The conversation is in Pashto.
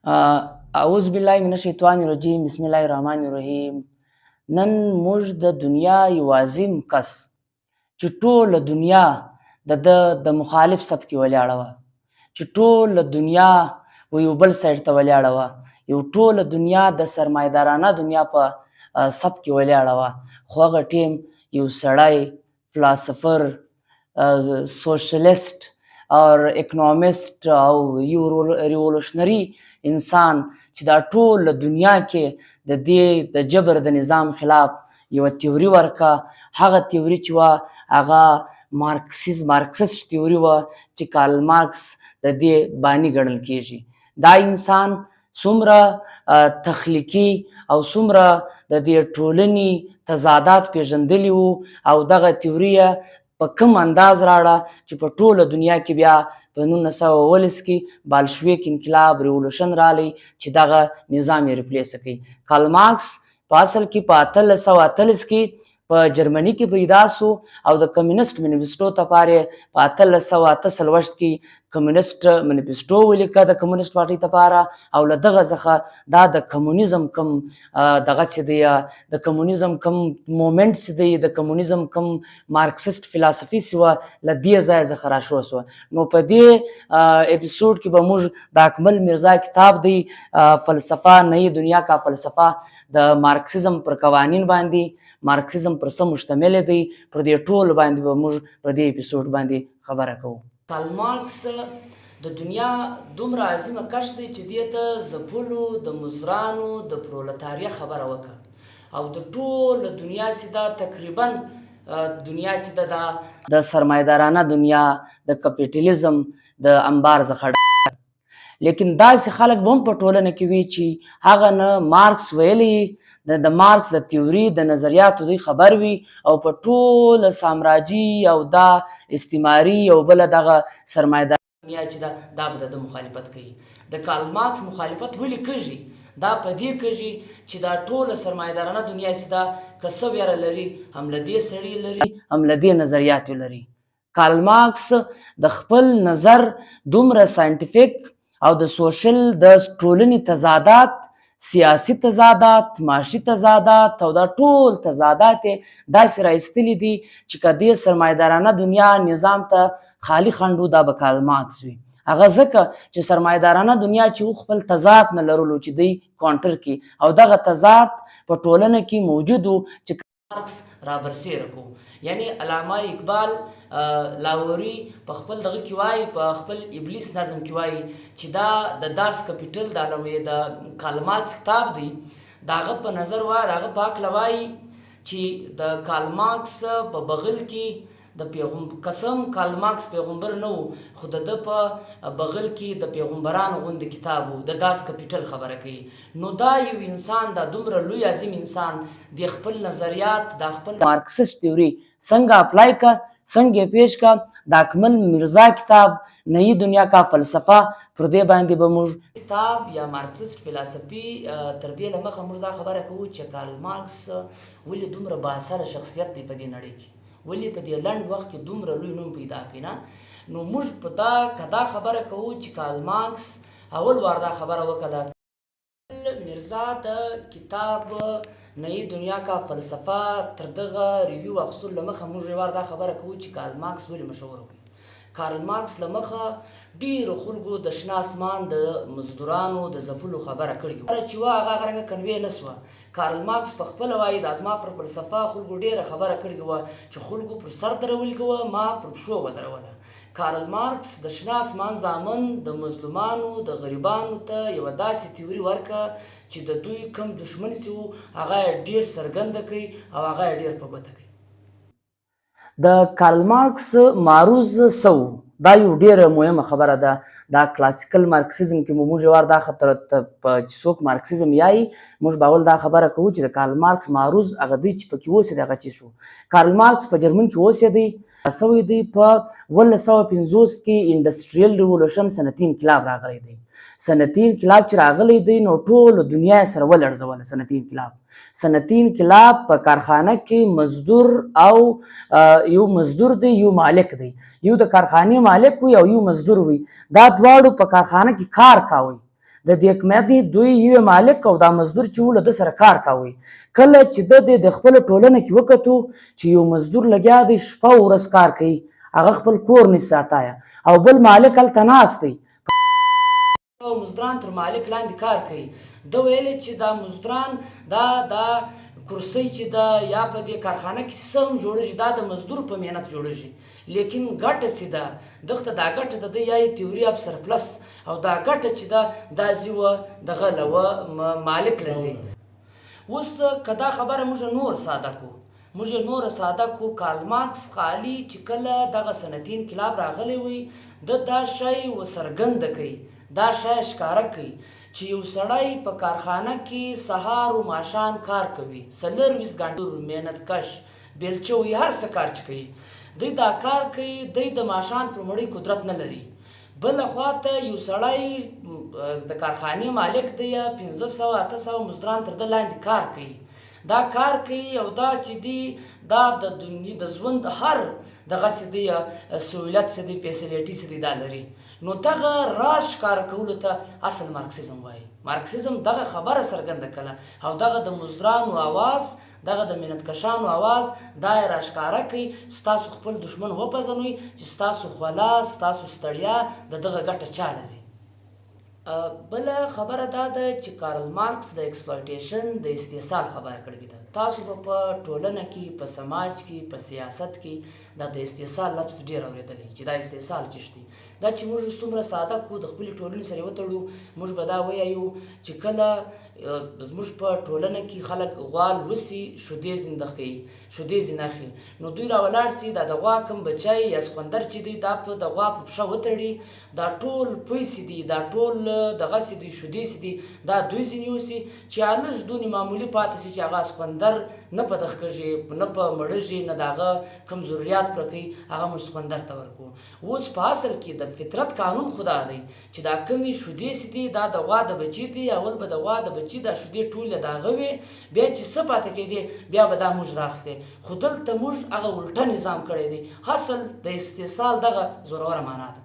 اعوذ بالله من الشیطان الرجیم بسم الله الرحمن الرحیم. نن موږ د دنیا یو عظیم کس چې ټوله دنیا د مخالف صف کې ولاړه وه، چې ټوله دنیا یو بل سایډ ته ولاړه وه، یو ټوله دنیا د سرمایه‌دارانه دنیا په صف کې ولاړه وه، خو هغه ټیم یو سړی فلاسفر سوشلیست اور اکنومیست او یو ریولوشنري انسان چې دا ټول دنیا کې د دې د جبر د نظام خلاف یوه تیوري ورکه. هغه تیوري چې وه هغه مارکسیست تیوري وه چې کارل مارکس د دې بانی ګڼل کیږي. دا انسان څومره تخلیقي او څومره د دې ټولنې تضادات پیژندلي وو او دغه تیوري په کوم انداز راړه چې په ټوله دنیا کې بیا په 1919 کې بالشویک انقلاب ریولوشن رالی چې دغه نظام یې ریپلیس کړي. کارل مارکس په اصل کې په 1848 کې په جرمني کې پیدا سو او د کمیونست منیفسټو لپاره په 1868 کې کمیونست منیفسټو ولیکه د کمیونست پارټۍ لپاره او له دغه څخه دا د کمونیزم کم دغه چې دی د کمونیزم کم مومنټ چې دی د کمونیزم کم مارکسیست فلسفي سوه له دې ځای څخه راشو سوه. نو په دې اپیسوډ کې به موږ د اکمل میرزا کتاب دی فلسفه نئی دنیا کا فلسفه د مارکسیزم پر قوانین باندې مارکسیزم پر څه مشتمل دی پر دې ټول باندې به موږ پر دې اپیسوډ باندې خبره کوو. کارل مارکس د دنیا دومره عظیمه کش دی چې دې ته ځپلو د مزدورانو د پرولتاریا خبره وکړه او د ټول دنیا سیده تقریبا دنیا سیده د سرمایه‌دارانه دنیا د کپیټالیزم د انبار څخه لیکن داسې خلک به هم په ټولنه کې وي چې هغه نه مارکس ویلی د مارکس د تیوري د نظریاتو دوی خبر وي او په ټوله سامراجي او دا استعماري او بله دغه سرمایه‌داري دنیا چې دا به د مخالفت کوي. د کارل مارکس مخالفت ولې کږي؟ دا په دې کږي چې دا ټوله سرمایه‌دارانه دنیا چې دا که څه ویره لري هم له دې سړي لري هم له دې نظریاتو لري. کارل مارکس د خپل نظر دومره ساینټیفیک او د سوشل د ټولنې تضادات سیاسي تضادات معاشي تضادات او دا ټول تضادات داسې راایستلي دي چې که دې سرمایه‌دارانه دنیا نظام ته خالی خنډ دا به کارل مارکس وي. هغه ځکه چې سرمایه‌دارانه دنیا چې خپل تضاد نه لرلو چې دوی کانټر کړي او دغه تضاد په ټولنه کې موجود و چې مارکس رابرسېره کو. یعنی علامه اقبال لاهوري په خپل دغه کې وایي په خپل ابلیس نظم کې وایي چې دا د داس کپیټل د کارل مارکس کتاب دی د هغه په نظر وایي د هغه په هکله وایي چې د کارل مارکس په بغل کې د قسم کارل مارکس پیغمبر نه و خو د ده په بغل کې د پیغمبرانو غوندې کتاب و د داس کپیټل خبره کوي. نو دا یو انسان دا دومره لوی عظیم انسان د خپل نظریات د خپل مارکسیست تیوري څنګه اپلای کا څنګه یې پیش کا د اکمل میرزا کتاب نئی دنیا کا فلسفه پر دې باندې به موږ کتاب یا مارکسیست فلسفي تر دې له مخه موږ دا خبره کوو چې کارل مارکس ولې دومره بااثره شخصیت دی په دې نړۍ کې ولې په دې لنډ وخت کې دومره لوی نوم پیدا کړي نه. نو موږ په دا خبره کوو چې کارل مارکس اول وار دا خبره وکړه میرزا د کتاب نئی دنیا کا فلسفه تر دغه ریویو اخیستلو له مخه موږ یو وار دا خبره کوو چې کارل مارکس ولې مشهور و. کارل مارکس له مخه ډیرو خلکو د شنه اسمان د مزدورانو د ځپلو خبره کړې وه چې وه هغه رنګه کنوې نه سوه. کارل مارکس په خپله وایي دا زما پر فلسفه خلکو ډیره خبره کړې وه چې خلکو پر سر درولې وه ما پر پښو ودروله. کارل مارکس د شنه اسمان زامن د مظلومانو د غریبانو ته یوه داسې تیوري ورکړه چې د دوی کم دښمن سي وو هغه یې ډېر څرګنده کړي او هغه یې ډېر په ګوته کړي. د کارل مارکس معروض څه و؟ دا یو ډیره مهمه خبره ده. دا کلاسیکل مارکسیزم کې موږ یو وار دا چې څوک مارکسیزم یایي موږ به اول دا خبره کوو چې د کارل مارکس معروض هغه دی چې پکې اوسېدی هغه څه شو. کارل مارکس په جرمن کې اوسېدی سوی دی په 1950 کې انډسټریل ریولوشن صنعتي انقلاب راغلی دی. صنعتي انقلاب چې راغلی دی نو ټوله دنیا یې سره ولړزوله. صنعتي انقلاب په کارخانه کې مزدور او یو مزدور دی یو مالک دی، یو د کارخانې مالک وي او یو مزدور وي. دا دواړو په کارخانه کې کار کاوه. د دې کمپنۍ دوی یو مالک او دا مزدور چې و له ده سره کار کوي. کله چې د خپل ټولنه کې وکتو چې یو مزدور لګیا دی شپه او ورځ کار کوي، هغه خپل کور نشي ساتایه او بل مالک هلته ناست دی مزدوران تر مالک لاندې کار کوي. ده ویلې چې دا مزدوران دا کرسۍ چې ده یا په دې کارخانه کې څه هم جوړېږي دا د مزدور په محنت جوړېږي، لیکن ګټه چې ده دغه دا ګټه د ده یا یې تیوري اف سرپلس او دا ګټه چې ده دا ځي وه دغه له مالک له ځي. اوس که دا خبره موږ نور ساده کړو کارل مارکس قالي چې کله دغه صنعتي انقلاب راغلی وي ده دا شی وڅرګنده کوي، دا شی ښکاره کوي چې یو سړی په کارخانه کې سهار و ماښام کار کوي، 24 ګنټې محنت کش بیلچه وي هر څه کار چې کوي، دوی دا کار کوي، دوی د ماښام پر مړۍ قدرت نه لري. بله خواته یو سړی د کارخانې مالک دی یا 500-800 مزدوران تر ده لاندې کار کوي، دا کار کوي او دا چې دی دا د ژوند هر دغه چې دی سهولت چې دی فیسیلیټي چې دی دا لري. نو دغه راز ښکاره کولو ته اصل مارکسیزم وایي. مارکسیزم دغه خبره څرګنده کړه او دغه د مزدورانو اواز، دغه د محنتکشانو اواز دا یې راښکاره کوي. ستاسو خپل دښمن وپېژنئ چې ستاسو خوله، ستاسو ستړیا د دغه ګټه چاله ځي. بله خبره دا ده چې کارل مارکس د ایکسپلویټیشن د استحصال خبره کړې ده. تاسو به په ټولنه کې، په سماج کې، په سیاست کې دا د استحصال لفظ ډېر اورېدلی چې دا استحصال څه دی. دا چې موږ څومره ساده کړو د خپلې ټولنې سره وتړو، موږ به دا ووایو چې کله زموږ په ټولنه کې خلک غوا لوسي، شیدې زنده کوي، شیدې ځینې اخلي، نو دوی راولاړ سي دا د غوا کوم بچی یا سخوندر چې دی دا په د غوا په پښه وتړي، دا ټول پیسې دي، دا ټول دغسې دي شیدې چې دي دا دوی ځینې یوسي چې لږ دونې معمولي پاتې سي چې هغه سخوندر نه په دغه کېږي، نه په مړېږي، نه د هغه کوم ضروریات پوره کوي، هغه موږ سخوندر ته ورکوو. اوس په اصل کې د فطرت قانون خو دا دی چې دا کومې شیدې چې دي دا د غوا د بچي دي، اول به د غوا د بچي دا شیدې ټولې د هغه وې، بیا چې څه پاتې کېدې بیا به دا موږ راخیستې. خو دلته موږ هغه الټه نظام کړی دی. اصل د استحصال دغه زوروره معنا ده.